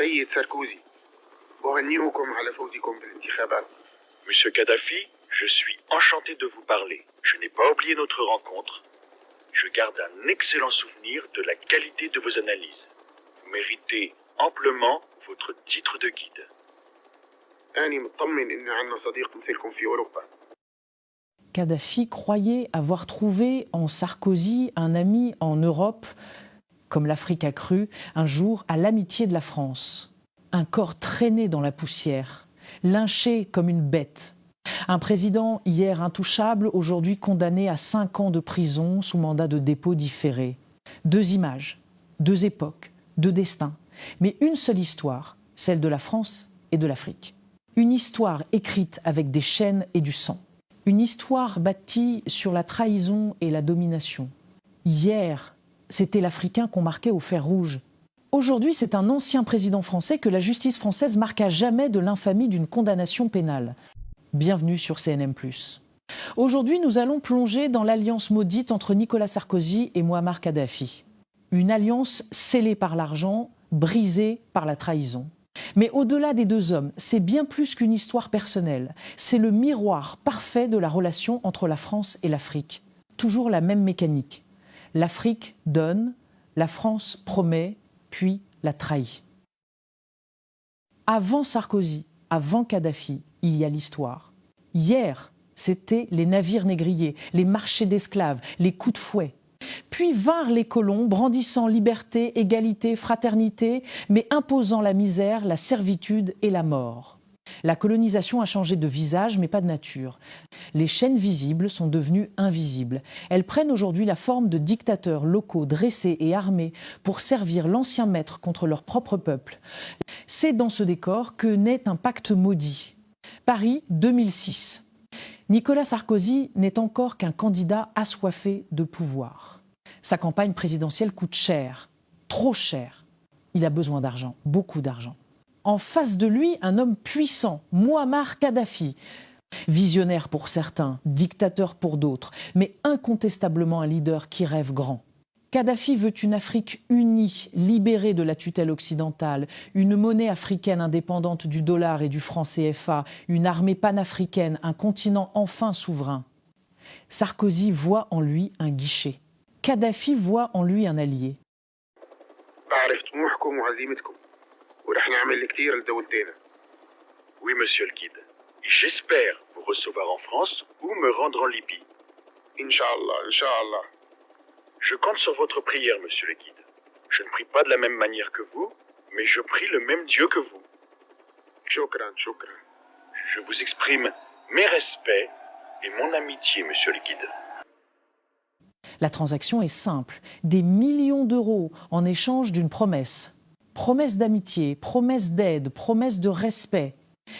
سيد ساركوزي أهنئكم على فوزكم بالانتخابات. Monsieur Kadhafi, je suis enchanté de vous parler. Je n'ai pas oublié notre rencontre. Je garde un excellent souvenir de la qualité de vos analyses. Vous méritez amplement votre titre de guide. أنا مطمن إن عندنا صديق مثلكم في أوروبا. Kadhafi croyait avoir trouvé en Sarkozy un ami en Europe, comme l'Afrique a cru, un jour à l'amitié de la France. Un corps traîné dans la poussière, lynché comme une bête. Un président hier intouchable, aujourd'hui condamné à 5 ans de prison sous mandat de dépôt différé. 2 images, 2 époques, 2 destins, mais une seule histoire, celle de la France et de l'Afrique. Une histoire écrite avec des chaînes et du sang. Une histoire bâtie sur la trahison et la domination. Hier, c'était l'Africain qu'on marquait au fer rouge. Aujourd'hui, c'est un ancien président français que la justice française marque à jamais de l'infamie d'une condamnation pénale. Bienvenue sur CNM+. Aujourd'hui, nous allons plonger dans l'alliance maudite entre Nicolas Sarkozy et Mouammar Kadhafi. Une alliance scellée par l'argent, brisée par la trahison. Mais au-delà des 2 hommes, c'est bien plus qu'une histoire personnelle. C'est le miroir parfait de la relation entre la France et l'Afrique. Toujours la même mécanique. L'Afrique donne, la France promet, puis la trahit. Avant Sarkozy, avant Kadhafi, il y a l'histoire. Hier, c'était les navires négriers, les marchés d'esclaves, les coups de fouet. Puis vinrent les colons brandissant liberté, égalité, fraternité, mais imposant la misère, la servitude et la mort. La colonisation a changé de visage, mais pas de nature. Les chaînes visibles sont devenues invisibles. Elles prennent aujourd'hui la forme de dictateurs locaux dressés et armés pour servir l'ancien maître contre leur propre peuple. C'est dans ce décor que naît un pacte maudit. Paris 2006. Nicolas Sarkozy n'est encore qu'un candidat assoiffé de pouvoir. Sa campagne présidentielle coûte cher, trop cher. Il a besoin d'argent, beaucoup d'argent. En face de lui, un homme puissant, Mouammar Kadhafi. Visionnaire pour certains, dictateur pour d'autres, mais incontestablement un leader qui rêve grand. Kadhafi veut une Afrique unie, libérée de la tutelle occidentale, une monnaie africaine indépendante du dollar et du franc CFA, une armée panafricaine, un continent enfin souverain. Sarkozy voit en lui un guichet. Kadhafi voit en lui un allié. Oui, monsieur le guide. J'espère vous recevoir en France ou me rendre en Libye. Inch'Allah, Inch'Allah. Je compte sur votre prière, monsieur le guide. Je ne prie pas de la même manière que vous, mais je prie le même Dieu que vous. Shukran, shukran. Je vous exprime mes respects et mon amitié, monsieur le guide. La transaction est simple. Des millions d'euros en échange d'une promesse. Promesse d'amitié, promesse d'aide, promesse de respect.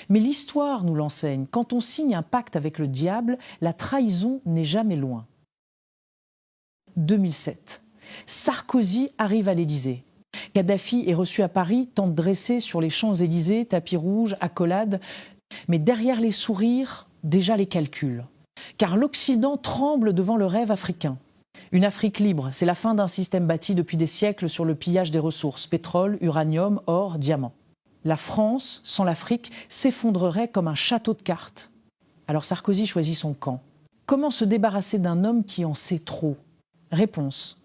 Mais l'histoire nous l'enseigne. Quand on signe un pacte avec le diable, la trahison n'est jamais loin. 2007. Sarkozy arrive à l'Élysée. Kadhafi est reçu à Paris, tente dressée sur les Champs-Élysées, tapis rouge, accolade. Mais derrière les sourires, déjà les calculs. Car l'Occident tremble devant le rêve africain. Une Afrique libre, c'est la fin d'un système bâti depuis des siècles sur le pillage des ressources, pétrole, uranium, or, diamants. La France, sans l'Afrique, s'effondrerait comme un château de cartes. Alors Sarkozy choisit son camp. Comment se débarrasser d'un homme qui en sait trop ? Réponse :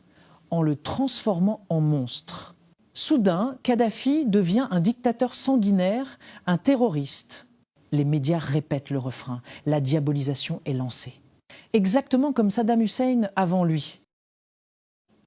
en le transformant en monstre. Soudain, Kadhafi devient un dictateur sanguinaire, un terroriste. Les médias répètent le refrain, la diabolisation est lancée. Exactement comme Saddam Hussein avant lui.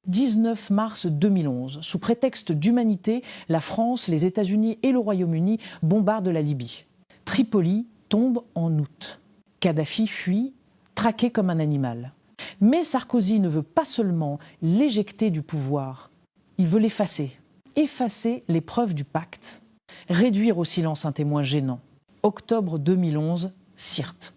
19 mars 2011, sous prétexte d'humanité, la France, les États-Unis et le Royaume-Uni bombardent la Libye. Tripoli tombe en août. Kadhafi fuit, traqué comme un animal. Mais Sarkozy ne veut pas seulement l'éjecter du pouvoir, il veut l'effacer. Effacer les preuves du pacte. Réduire au silence un témoin gênant. Octobre 2011, Sirte.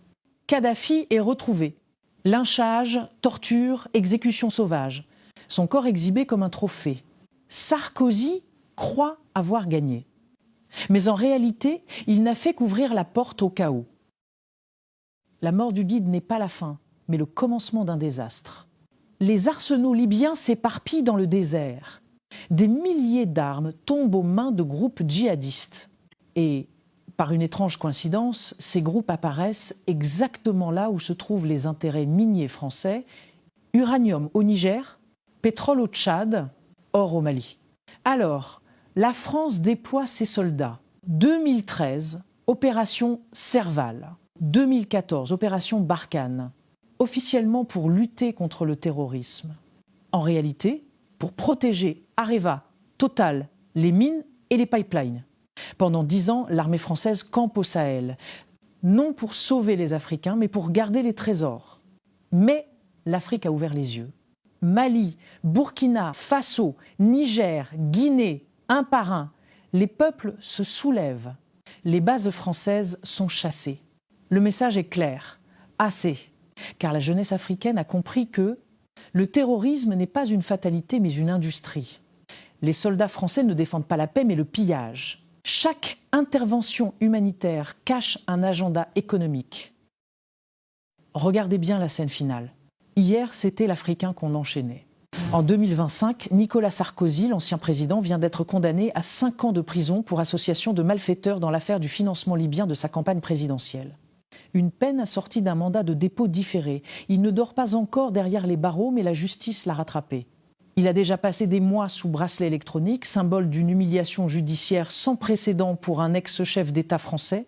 Kadhafi est retrouvé. Lynchage, torture, exécution sauvage. Son corps exhibé comme un trophée. Sarkozy croit avoir gagné. Mais en réalité, il n'a fait qu'ouvrir la porte au chaos. La mort du guide n'est pas la fin, mais le commencement d'un désastre. Les arsenaux libyens s'éparpillent dans le désert. Des milliers d'armes tombent aux mains de groupes djihadistes. Et, par une étrange coïncidence, ces groupes apparaissent exactement là où se trouvent les intérêts miniers français, uranium au Niger, pétrole au Tchad, or au Mali. Alors, la France déploie ses soldats. 2013, opération Serval. 2014, opération Barkhane. Officiellement pour lutter contre le terrorisme. En réalité, pour protéger Areva, Total, les mines et les pipelines. Pendant 10 ans, l'armée française campe au Sahel. Non pour sauver les Africains, mais pour garder les trésors. Mais l'Afrique a ouvert les yeux. Mali, Burkina, Faso, Niger, Guinée, un par un, les peuples se soulèvent. Les bases françaises sont chassées. Le message est clair. Assez. Car la jeunesse africaine a compris que le terrorisme n'est pas une fatalité mais une industrie. Les soldats français ne défendent pas la paix mais le pillage. Chaque intervention humanitaire cache un agenda économique. Regardez bien la scène finale. Hier, c'était l'Africain qu'on enchaînait. En 2025, Nicolas Sarkozy, l'ancien président, vient d'être condamné à 5 ans de prison pour association de malfaiteurs dans l'affaire du financement libyen de sa campagne présidentielle. Une peine assortie d'un mandat de dépôt différé. Il ne dort pas encore derrière les barreaux, mais la justice l'a rattrapé. Il a déjà passé des mois sous bracelet électronique, symbole d'une humiliation judiciaire sans précédent pour un ex-chef d'État français.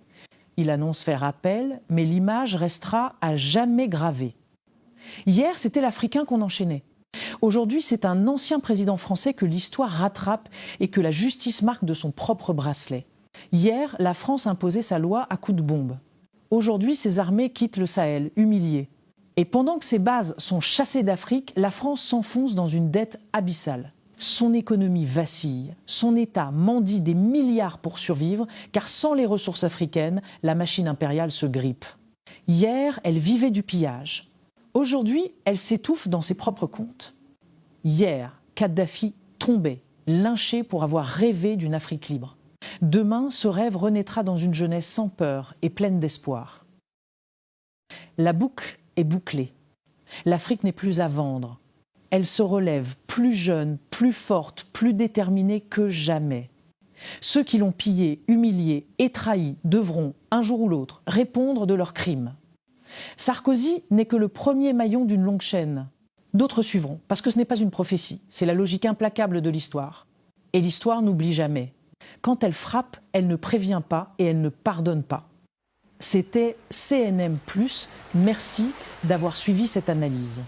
Il annonce faire appel, mais l'image restera à jamais gravée. Hier, c'était l'Africain qu'on enchaînait. Aujourd'hui, c'est un ancien président français que l'histoire rattrape et que la justice marque de son propre bracelet. Hier, la France imposait sa loi à coups de bombe. Aujourd'hui, ses armées quittent le Sahel, humiliées. Et pendant que ses bases sont chassées d'Afrique, la France s'enfonce dans une dette abyssale. Son économie vacille, son État mendie des milliards pour survivre, car sans les ressources africaines, la machine impériale se grippe. Hier, elle vivait du pillage. Aujourd'hui, elle s'étouffe dans ses propres comptes. Hier, Kadhafi tombait, lynché pour avoir rêvé d'une Afrique libre. Demain, ce rêve renaîtra dans une jeunesse sans peur et pleine d'espoir. La boucle est bouclée. L'Afrique n'est plus à vendre. Elle se relève plus jeune, plus forte, plus déterminée que jamais. Ceux qui l'ont pillée, humiliée et trahie devront, un jour ou l'autre, répondre de leurs crimes. Sarkozy n'est que le premier maillon d'une longue chaîne. D'autres suivront, parce que ce n'est pas une prophétie, c'est la logique implacable de l'histoire. Et l'histoire n'oublie jamais. Quand elle frappe, elle ne prévient pas et elle ne pardonne pas. C'était CNM+, merci d'avoir suivi cette analyse.